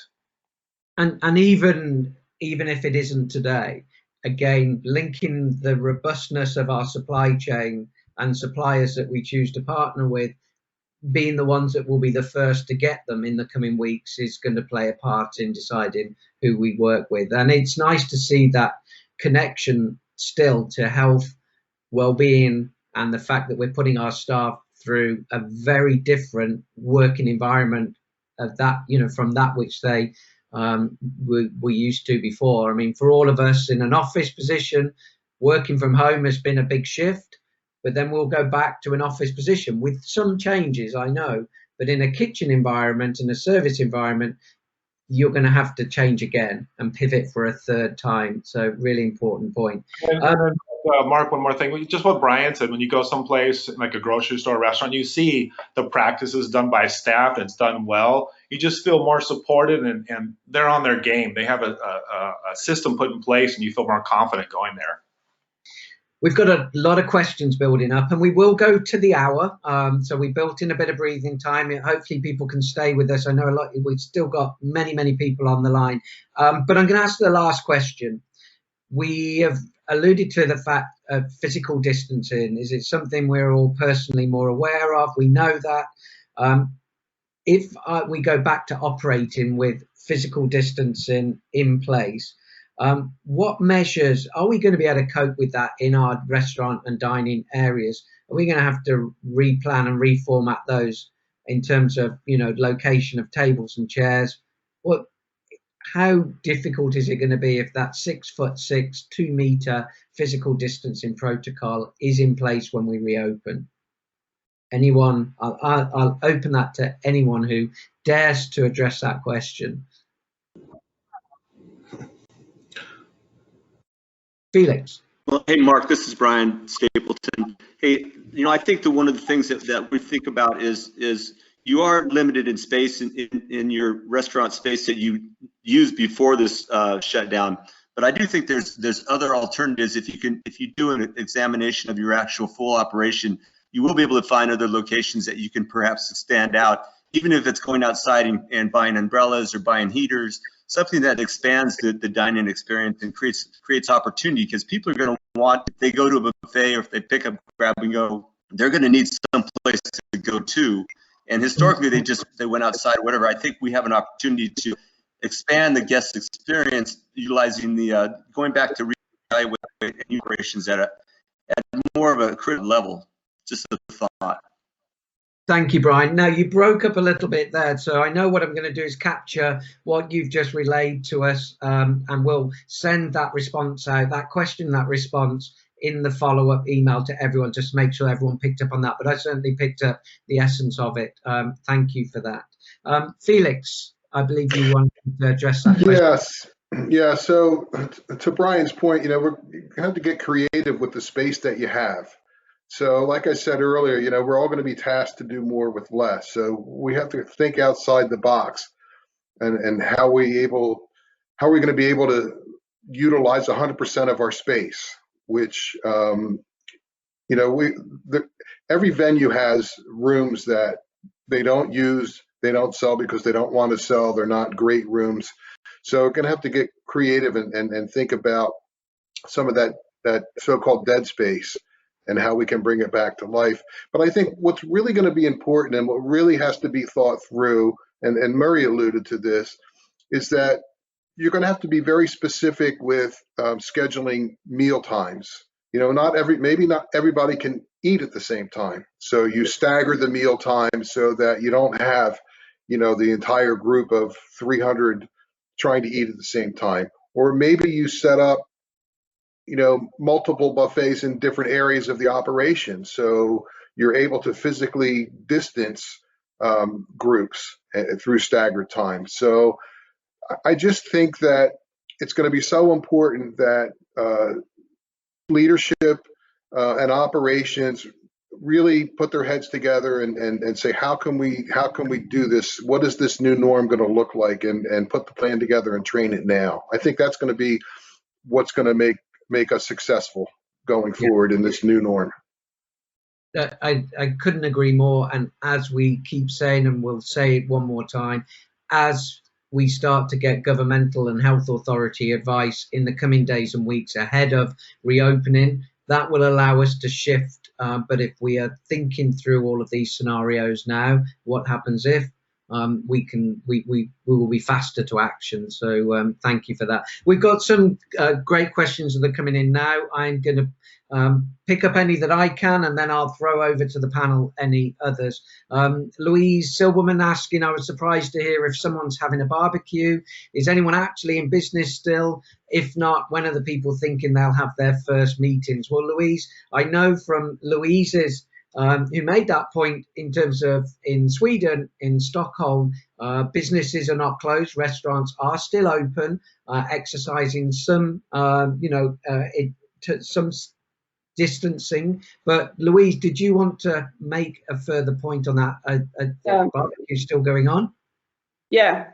[SPEAKER 1] And even if it isn't today, again, linking the robustness of our supply chain and suppliers that we choose to partner with being the ones that will be the first to get them in the coming weeks is going to play a part in deciding who we work with. And it's nice to see that connection still to health, well-being, and the fact that we're putting our staff through a very different working environment of that, from that which they were used to before. I mean, for all of us in an office position, working from home has been a big shift, but then we'll go back to an office position with some changes, I know, but in a kitchen environment and a service environment, you're going to have to change again and pivot for a third time. So really important point.
[SPEAKER 7] Mark, one more thing. Just what Brian said, when you go someplace like a grocery store, restaurant, you see the practices done by staff and it's done well. You just feel more supported and they're on their game. They have a system put in place and you feel more confident going there.
[SPEAKER 1] We've got a lot of questions building up and we will go to the hour. So we built in a bit of breathing time. Hopefully people can stay with us. I know we've still got many people on the line. But I'm going to ask the last question. We have alluded to the fact of physical distancing. Is it something we're all personally more aware of? We know that. If we go back to operating with physical distancing in place, what measures are we going to be able to cope with that in our restaurant and dining areas? Are we going to have to replan and reformat those in terms of, location of tables and chairs? How difficult is it going to be if that 6'6", 2 meter physical distancing protocol is in place when we reopen? Anyone? I'll open that to anyone who dares to address that question. Felix.
[SPEAKER 4] Well, hey, Mark, this is Brian Stapleton. Hey, I think that one of the things that we think about is you are limited in space in your restaurant space that you used before this shutdown. But I do think there's other alternatives. If you do an examination of your actual full operation, you will be able to find other locations that you can perhaps stand out, even if it's going outside and buying umbrellas or buying heaters, something that expands the dining experience and creates opportunity, because people are going to want, if they go to a buffet or if they pick up grab and go, they're going to need some place to go to. And historically, they went outside, whatever. I think we have an opportunity to expand the guest experience, utilizing the going back to reevaluate operations at more of a critical level. Just a thought.
[SPEAKER 1] Thank you, Brian. Now, you broke up a little bit there, so I know what I'm going to do is capture what you've just relayed to us, and we'll send that response out, that question, that response, in the follow-up email to everyone, just to make sure everyone picked up on that. But I certainly picked up the essence of it. Thank you for that. Felix, I believe you wanted to address that question.
[SPEAKER 5] Yes. Yeah. So to Brian's point, we're going to have to get creative with the space that you have. So like I said earlier, we're all going to be tasked to do more with less. So we have to think outside the box and how are we going to be able to utilize 100% of our space, which, every venue has rooms that they don't use, they don't sell because they don't want to sell. They're not great rooms. So we're going to have to get creative and think about some of that so-called dead space and how we can bring it back to life. But I think what's really going to be important and what really has to be thought through, and Murray alluded to this, is that you're going to have to be very specific with scheduling meal times. Maybe not everybody can eat at the same time. So you stagger the meal time so that you don't have, the entire group of 300 trying to eat at the same time. Or maybe you set up, multiple buffets in different areas of the operation. So you're able to physically distance groups through staggered time. So I just think that it's going to be so important that leadership and operations really put their heads together and say, how can we do this? What is this new norm going to look like? And put the plan together and train it now. I think that's going to be what's going to make us successful going forward in this new norm.
[SPEAKER 1] I couldn't agree more. And as we keep saying, and we'll say it one more time, as we start to get governmental and health authority advice in the coming days and weeks ahead of reopening, that will allow us to shift but if we are thinking through all of these scenarios now, what happens if, we will be faster to action. So thank you for that. We've got some great questions that are coming in now. I'm going to pick up any that I can, and then I'll throw over to the panel any others. Louise Silverman asking, I was surprised to hear if someone's having a barbecue. Is anyone actually in business still? If not, when are the people thinking they'll have their first meetings? Well, Louise, I know from Louise's who made that point in terms of in Sweden, in Stockholm, businesses are not closed, restaurants are still open, exercising some, some distancing. But Louise, did you want to make a further point on that? Barbecue still going on?
[SPEAKER 6] Yeah.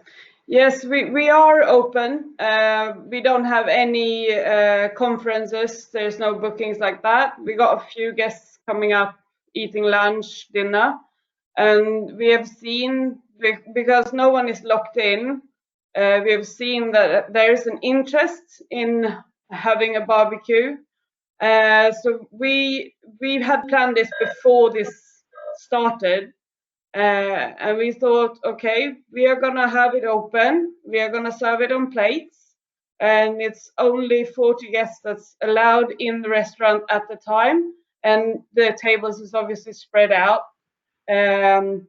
[SPEAKER 6] Yes, we are open. We don't have any conferences. There's no bookings like that. We got a few guests coming up, eating lunch, dinner, and we have seen, because no one is locked in, we have seen that there is an interest in having a barbecue. So we had planned this before this started, and we thought, okay, we are gonna have it open, we are gonna serve it on plates, and it's only 40 guests that's allowed in the restaurant at the time. And the tables is obviously spread out, and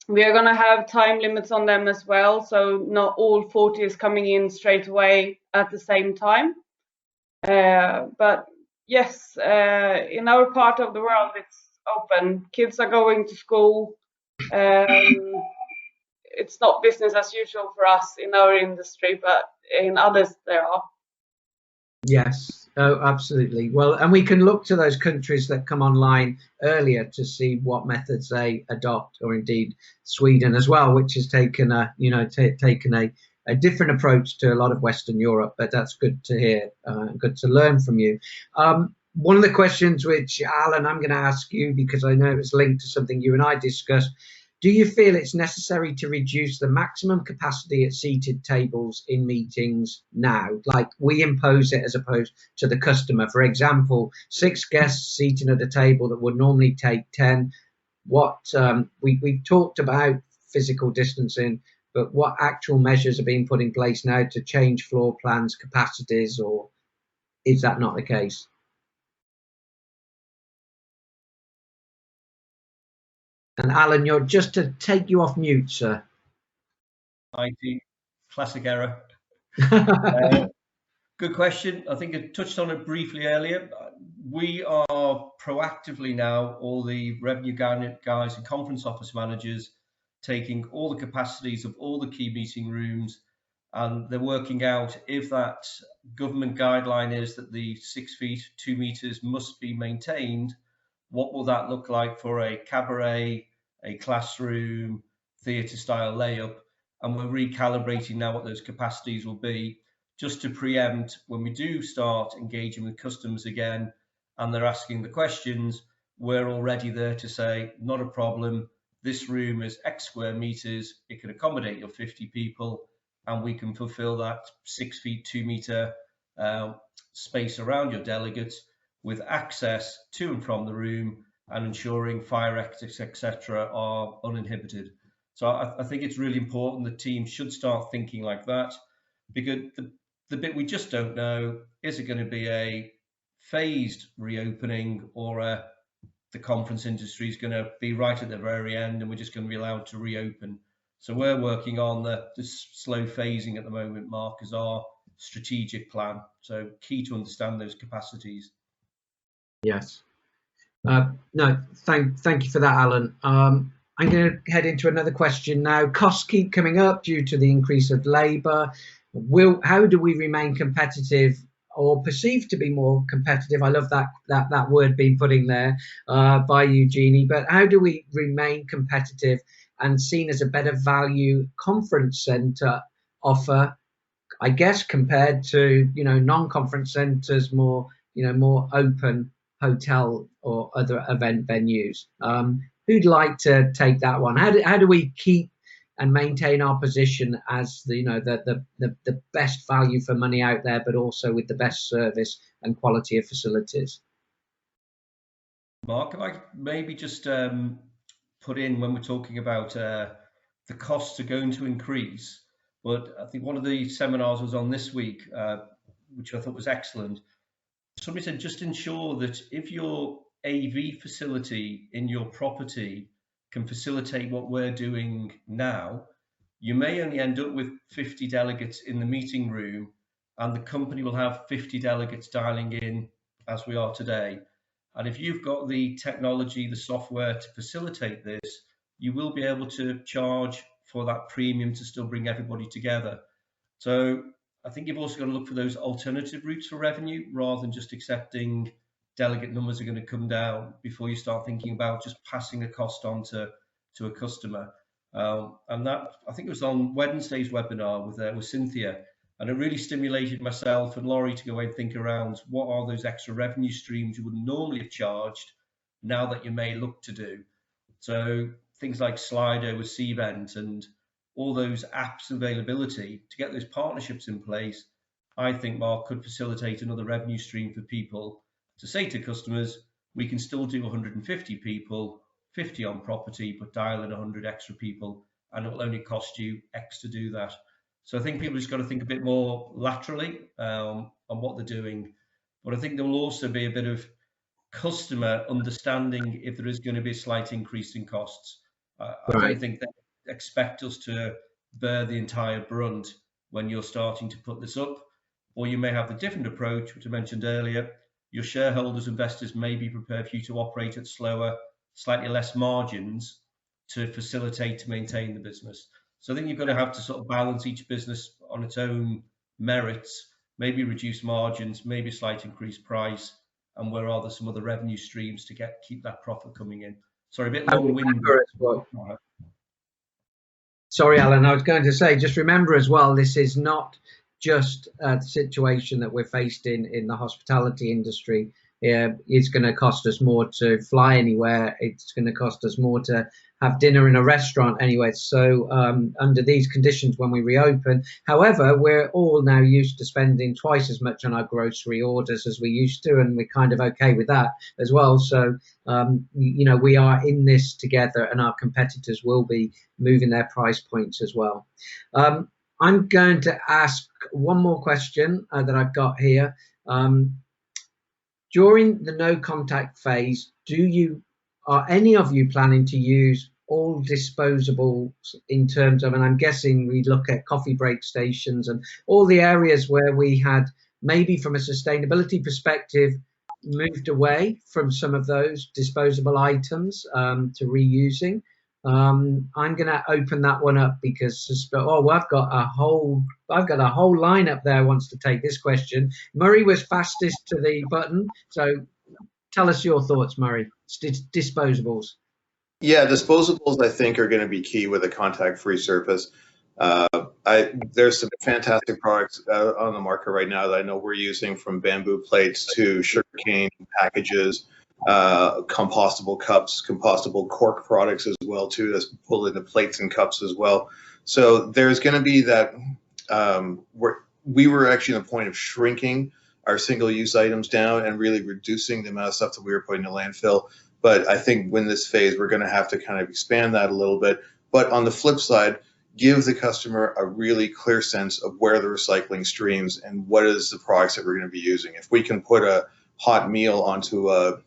[SPEAKER 6] we are going to have time limits on them as well, so not all 40 is coming in straight away at the same time. But yes, in our part of the world, it's open. Kids are going to school. It's not business as usual for us in our industry, but in others there are.
[SPEAKER 1] Yes, oh, absolutely. Well, and we can look to those countries that come online earlier to see what methods they adopt, or indeed Sweden as well, which has taken a, taken a different approach to a lot of Western Europe. But that's good to hear, good to learn from you. One of the questions which, Alan, I'm going to ask you, because I know it's linked to something you and I discussed. Do you feel it's necessary to reduce the maximum capacity at seated tables in meetings now? Like we impose it as opposed to the customer. For example, 6 guests seating at a table that would normally take 10. We've talked about physical distancing, but what actual measures are being put in place now to change floor plans, capacities, or is that not the case? And Alan, you're just to take you off mute, sir.
[SPEAKER 2] IT, classic error. Good question. I think I touched on it briefly earlier. We are proactively now, all the revenue guys and conference office managers, taking all the capacities of all the key meeting rooms, and they're working out if that government guideline is that the 6 feet, 2 meters must be maintained. What will that look like for a cabaret, a classroom, theatre style layup? And we're recalibrating now what those capacities will be, just to preempt when we do start engaging with customers again and they're asking the questions, we're already there to say, not a problem, this room is X square meters, it can accommodate your 50 people, and we can fulfill that 6 feet, 2 meter space around your delegates, with access to and from the room, and ensuring fire exits, etc., are uninhibited. So I think it's really important the team should start thinking like that, because the bit we just don't know, is it going to be a phased reopening, or the conference industry is going to be right at the very end and we're just going to be allowed to reopen? So we're working on the slow phasing at the moment, Mark, as our strategic plan. So key to understand those capacities.
[SPEAKER 1] Yes. No, thank you for that, Alan. I'm going to head into another question now. Costs keep coming up due to the increase of labour. How do we remain competitive, or perceived to be more competitive? I love that word being put in there by you, Jeannie. But how do we remain competitive and seen as a better value conference centre offer, I guess, compared to non-conference centres, more open hotel or other event venues? Who'd like to take that one? How do we keep and maintain our position as the best value for money out there, but also with the best service and quality of facilities?
[SPEAKER 2] Mark, if I could maybe just put in, when we're talking about the costs are going to increase, but I think one of the seminars was on this week, which I thought was excellent. Somebody said just ensure that if your AV facility in your property can facilitate what we're doing now, you may only end up with 50 delegates in the meeting room, and the company will have 50 delegates dialing in as we are today. And if you've got the technology, the software to facilitate this, you will be able to charge for that premium to still bring everybody together. So I think you've also got to look for those alternative routes for revenue, rather than just accepting delegate numbers are going to come down before you start thinking about just passing a cost on to a customer. And that, I think it was on Wednesday's webinar with Cynthia, and it really stimulated myself and Laurie to go away and think around what are those extra revenue streams you wouldn't normally have charged now that you may look to do. So things like Slido with Cvent and all those apps availability to get those partnerships in place, I think, Mark, could facilitate another revenue stream for people to say to customers, we can still do 150 people, 50 on property, but dial in 100 extra people, and it will only cost you X to do that. So I think people just got to think a bit more laterally on what they're doing. But I think there will also be a bit of customer understanding if there is going to be a slight increase in costs. I don't think they expect us to bear the entire brunt when you're starting to put this up, or you may have the different approach, which I mentioned earlier. Your shareholders, investors may be prepared for you to operate at slower, slightly less margins to facilitate, to maintain the business. So I think you've got to have to sort of balance each business on its own merits, maybe reduce margins, maybe slight increased price, and where are there some other revenue streams to keep that profit coming in. Sorry, a bit long-winded.
[SPEAKER 1] Sorry, Alan, I was going to say, just remember as well, this is not just the situation that we're faced in the hospitality industry. It's going to cost us more to fly anywhere. It's going to cost us more to have dinner in a restaurant anyway. So under these conditions, when we reopen, however, we're all now used to spending twice as much on our grocery orders as we used to, and we're kind of okay with that as well. So, you know, we are in this together, and our competitors will be moving their price points as well. I'm going to ask one more question that I've got here. During the no contact phase, are any of you planning to use all disposables in terms of, and I'm guessing we look at coffee break stations and all the areas where we had maybe from a sustainability perspective moved away from some of those disposable items to reusing. I'm going to open that one up because I've got a whole lineup there wants to take this question. Murray was fastest to the button, so tell us your thoughts, Murray. Disposables.
[SPEAKER 3] Yeah, disposables I think are going to be key with a contact-free surface. There's some fantastic products on the market right now that I know we're using, from bamboo plates to sugarcane packages, compostable cups, compostable cork products as well too, that's pulled into plates and cups as well. So there's going to be that we were actually at the point of shrinking our single-use items down and really reducing the amount of stuff that we were putting in landfill. But I think when this phase, we're going to have to kind of expand that a little bit. But on the flip side, give the customer a really clear sense of where the recycling streams and what is the products that we're going to be using. If we can put a hot meal onto a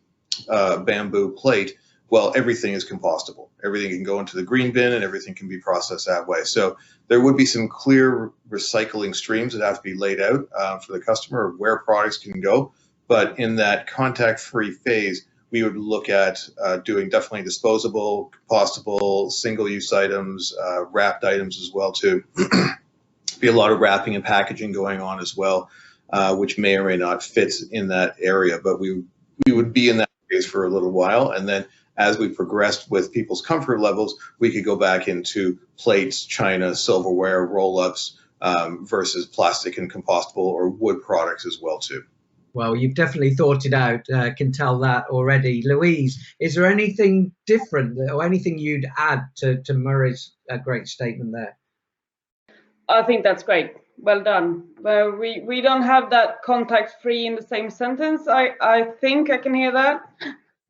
[SPEAKER 3] bamboo plate, well, everything is compostable. Everything can go into the green bin and everything can be processed that way. So there would be some clear recycling streams that have to be laid out for the customer of where products can go. But in that contact-free phase, we would look at doing definitely disposable, compostable, single-use items, wrapped items as well too. Be a lot of wrapping and packaging going on as well, which may or may not fit in that area. But we would be in that phase for a little while, and then as we progressed with people's comfort levels, we could go back into plates, china, silverware, roll-ups versus plastic and compostable or wood products as well too.
[SPEAKER 1] Well, you've definitely thought it out. I can tell that already. Louise, is there anything different or anything you'd add to Murray's great statement there?
[SPEAKER 6] I think that's great. Well done. Well, we don't have that contact free in the same sentence. I think I can hear that.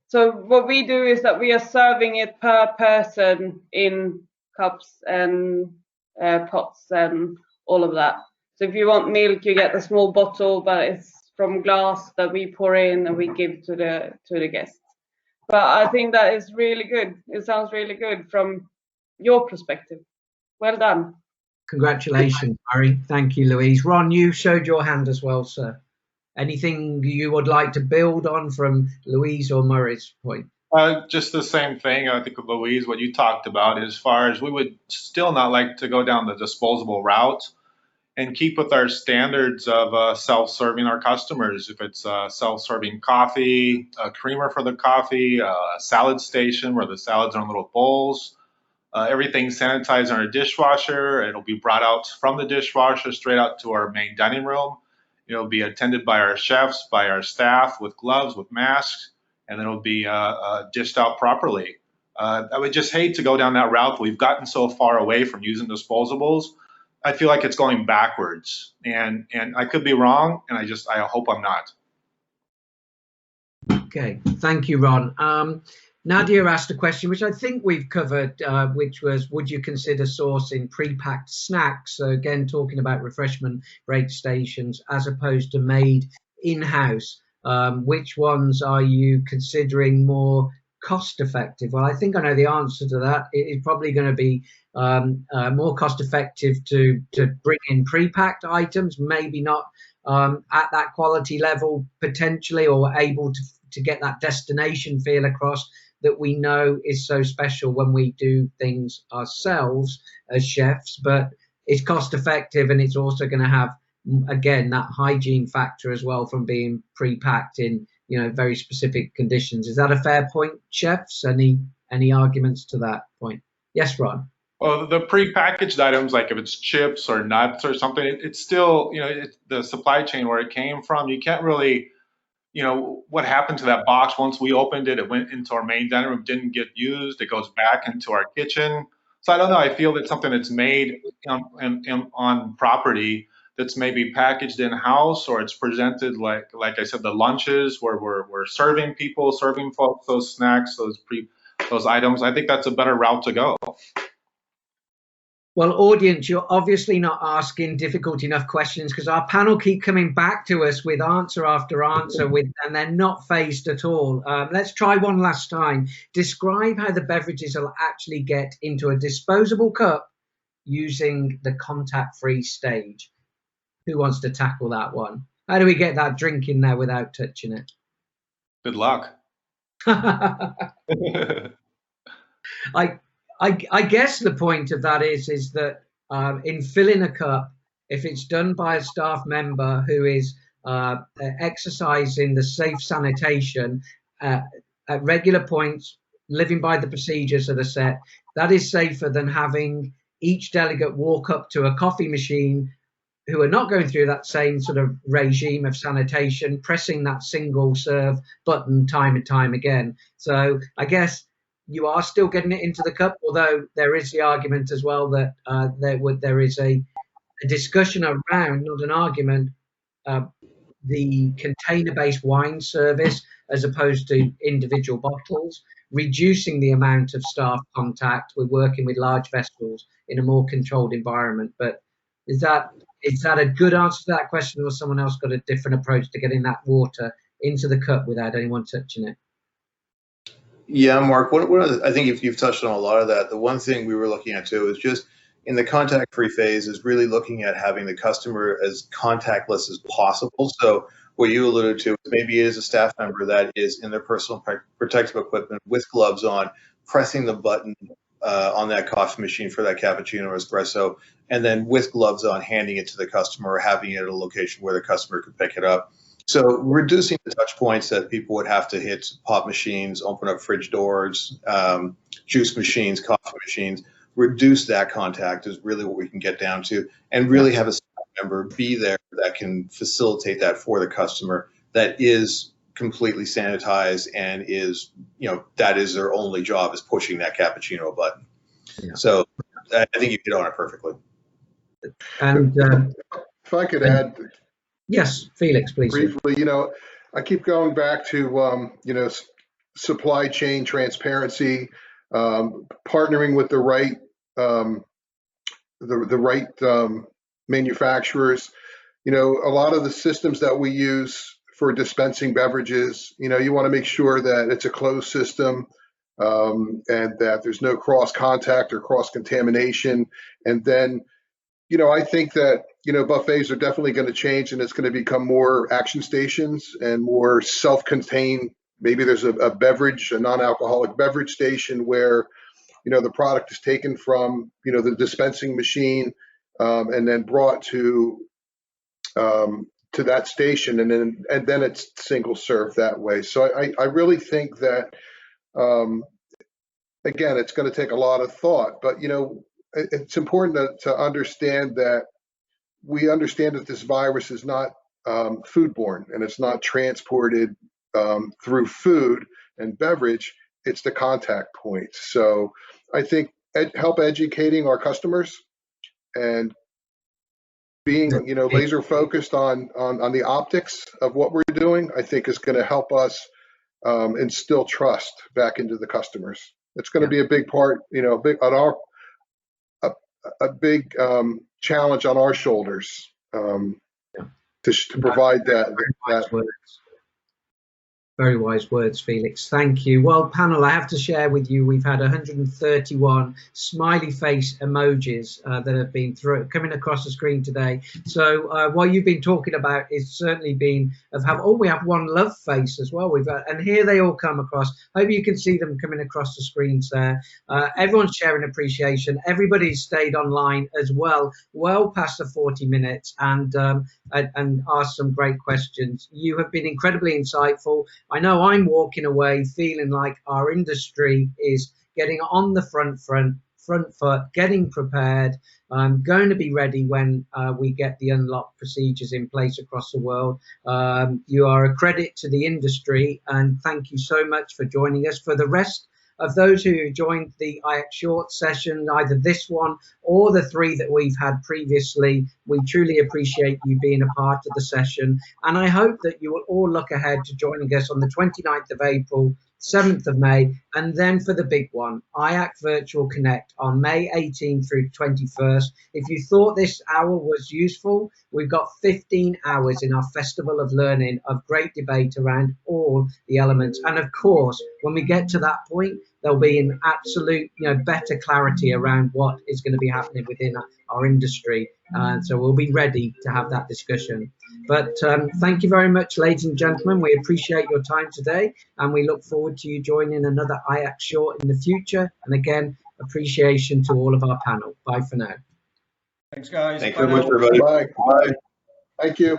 [SPEAKER 6] So what we do is that we are serving it per person in cups and pots and all of that. So if you want milk, you get the small bottle, but it's from glass that we pour in and we give to the guests. But I think that is really good. It sounds really good from your perspective. Well done.
[SPEAKER 1] Congratulations, Murray. Thank you, Louise. Ron, you showed your hand as well, sir. Anything you would like to build on from Louise or Murray's point?
[SPEAKER 7] Just the same thing, I think, Louise, what you talked about, as far as we would still not like to go down the disposable route and keep with our standards of self-serving our customers. If it's self-serving coffee, a creamer for the coffee, a salad station where the salads are in little bowls, everything sanitized in our dishwasher. It'll be brought out from the dishwasher straight out to our main dining room. It'll be attended by our chefs, by our staff with gloves, with masks, and it'll be dished out properly. I would just hate to go down that route. We've gotten so far away from using disposables. I feel like it's going backwards, and I could be wrong, and I hope I'm not.
[SPEAKER 1] Okay, thank you, Ron. Nadia asked a question which I think we've covered, which was, would you consider sourcing pre-packed snacks? So again, talking about refreshment break stations as opposed to made in-house. Which ones are you considering more cost effective? Well, I think I know the answer to that. It is probably going to be more cost effective to bring in pre-packed items, maybe not at that quality level potentially, or able to get that destination feel across that we know is so special when we do things ourselves as chefs. But it's cost effective, and it's also going to have, again, that hygiene factor as well from being pre-packed in, you know, very specific conditions. Is that a fair point, chefs? Any arguments to that point? Yes, Ron.
[SPEAKER 7] Well, the pre-packaged items, like if it's chips or nuts or something, it's still, you know, the supply chain where it came from. You can't really, you know, what happened to that box once we opened it, it went into our main dining room, didn't get used, it goes back into our kitchen. So I don't know, I feel that something that's made on property, that's maybe packaged in-house, or it's presented like I said, the lunches where we're serving people, serving folks those snacks, those items. I think that's a better route to go.
[SPEAKER 1] Well, audience, you're obviously not asking difficult enough questions, because our panel keep coming back to us with answer after answer, and they're not phased at all. Let's try one last time. Describe how the beverages will actually get into a disposable cup using the contact-free stage. Who wants to tackle that one? How do we get that drink in there without touching it?
[SPEAKER 7] Good luck.
[SPEAKER 1] I guess the point of that is that in filling a cup, if it's done by a staff member who is exercising the safe sanitation at regular points, living by the procedures that are set, that is safer than having each delegate walk up to a coffee machine who are not going through that same sort of regime of sanitation, pressing that single serve button time and time again. So I guess you are still getting it into the cup, although there is the argument as well that there is a discussion around, not an argument, the container-based wine service as opposed to individual bottles, reducing the amount of staff contact. We're working with large vessels in a more controlled environment. But is that a good answer to that question, or someone else got a different approach to getting that water into the cup without anyone touching it?
[SPEAKER 3] Yeah, Mark, I think you've touched on a lot of that. The one thing we were looking at too is just in the contact-free phase is really looking at having the customer as contactless as possible. So what you alluded to, maybe it is a staff member that is in their personal protective equipment with gloves on, pressing the button on that coffee machine for that cappuccino or espresso, and then with gloves on, handing it to the customer or having it at a location where the customer could pick it up. So reducing the touch points that people would have to hit pop machines, open up fridge doors, juice machines, coffee machines, reduce that contact is really what we can get down to, and really have a staff member be there that can facilitate that for the customer, that is completely sanitized and is, you know, that is their only job, is pushing that cappuccino button. Yeah. So I think you hit on it perfectly.
[SPEAKER 1] And
[SPEAKER 5] if I could add.
[SPEAKER 1] Yes, Felix, please.
[SPEAKER 5] Briefly, you know, I keep going back to, you know, supply chain transparency, partnering with the right manufacturers. You know, a lot of the systems that we use for dispensing beverages, you know, you want to make sure that it's a closed system, and that there's no cross contact or cross contamination. And then, you know, I think that, you know, buffets are definitely going to change, and it's going to become more action stations and more self-contained. Maybe there's a beverage, a non-alcoholic beverage station where, you know, the product is taken from, you know, the dispensing machine, and then brought to that station, and then it's single serve that way. So I really think that, again, it's going to take a lot of thought, but, you know, it's important to understand that we understand that this virus is not foodborne, and it's not transported through food and beverage. It's the contact point. So I think help educating our customers and being, you know, laser focused on the optics of what we're doing, I think is going to help us instill trust back into the customers. It's going to be a big part, you know, a big challenge on our shoulders to provide that.
[SPEAKER 1] Very wise words, Felix. Thank you. Well, panel, I have to share with you, we've had 131 smiley face emojis that have been coming across the screen today. So what you've been talking about is certainly been we have one love face as well. And here they all come across. Hope you can see them coming across the screens there. Everyone's sharing appreciation. Everybody's stayed online as well past the 40 minutes and asked some great questions. You have been incredibly insightful. I know I'm walking away feeling like our industry is getting on the front foot, getting prepared. I'm going to be ready when we get the unlock procedures in place across the world. You are a credit to the industry, and thank you so much for joining us. For the rest of those who joined the IACC short session, either this one or the 3 that we've had previously, we truly appreciate you being a part of the session. And I hope that you will all look ahead to joining us on the 29th of April, 7th of May, and then for the big one, IACC Virtual Connect on May 18th through 21st. If you thought this hour was useful, we've got 15 hours in our Festival of Learning of great debate around all the elements. And of course, when we get to that point, there'll be an absolute, you know, better clarity around what is going to be happening within our industry. So we'll be ready to have that discussion. But thank you very much, ladies and gentlemen. We appreciate your time today, and we look forward to you joining another IACC short in the future. And again, appreciation to all of our panel. Bye for now.
[SPEAKER 2] Thanks, guys.
[SPEAKER 3] Thank you very much, everybody.
[SPEAKER 5] Bye. Bye. Thank you.